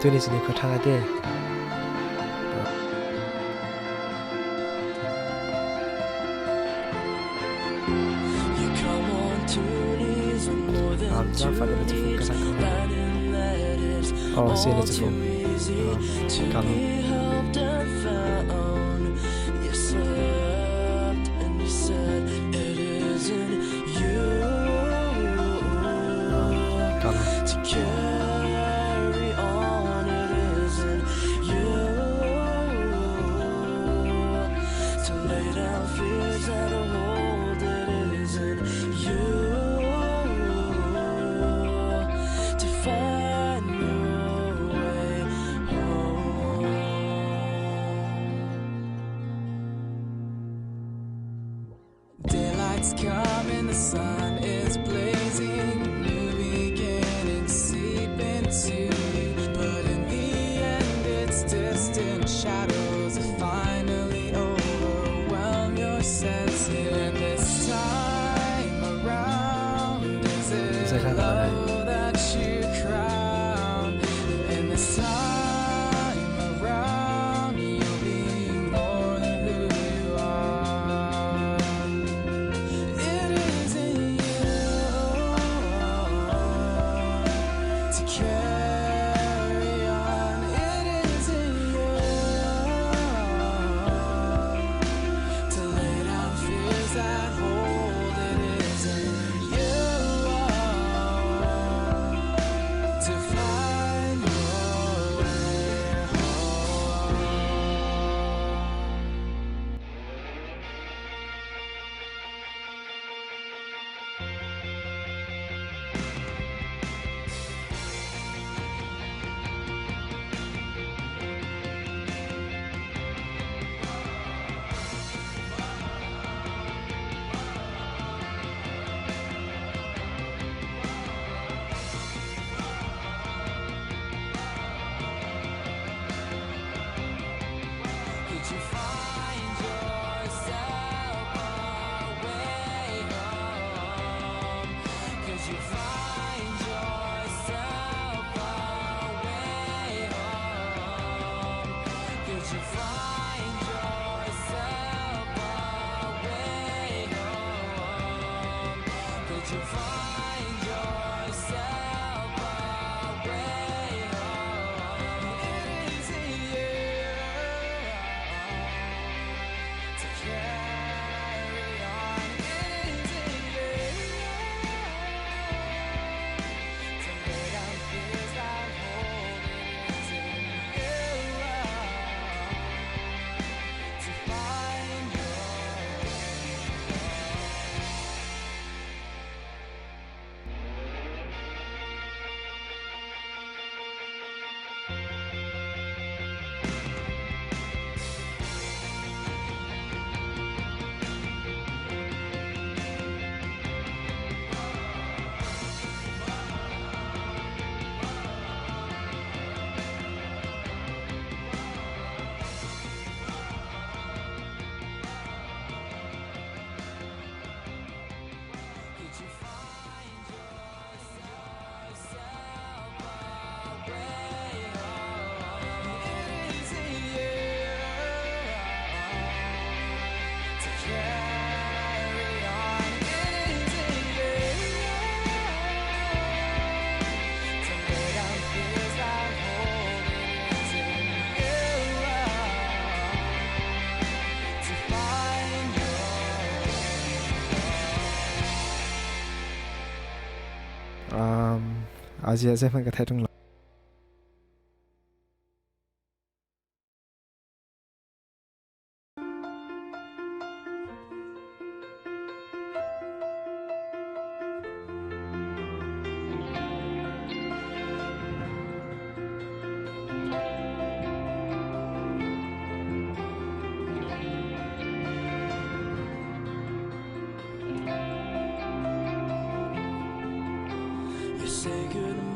对你可唱下电。你知道反正这副歌啥歌吗？哦，是那这副。干了。干了。Daylight's coming, the sun is blazing, new beginnings seep into you. But in the end, it's distant shadows that finally overwhelm your senses. And this time around, is it love that you crown? And this time around, you'll be more than who you are. It isn't you to carry on. It isn't you to lay down fears that hold. It isn't you to find your way home. Could you find yourself a way home? Could you find yourself a way home? Could you find yourself a way home? Could you find yourself a way home? It isn't you to carry on. It isn't you to lay down fears that hold. It isn't you to find your Could you find yourself a way home? It isn't you to carry on. It isn't you to lay down fears that hold. It isn't you to find your also sehr viel Geteitung. You say goodnight.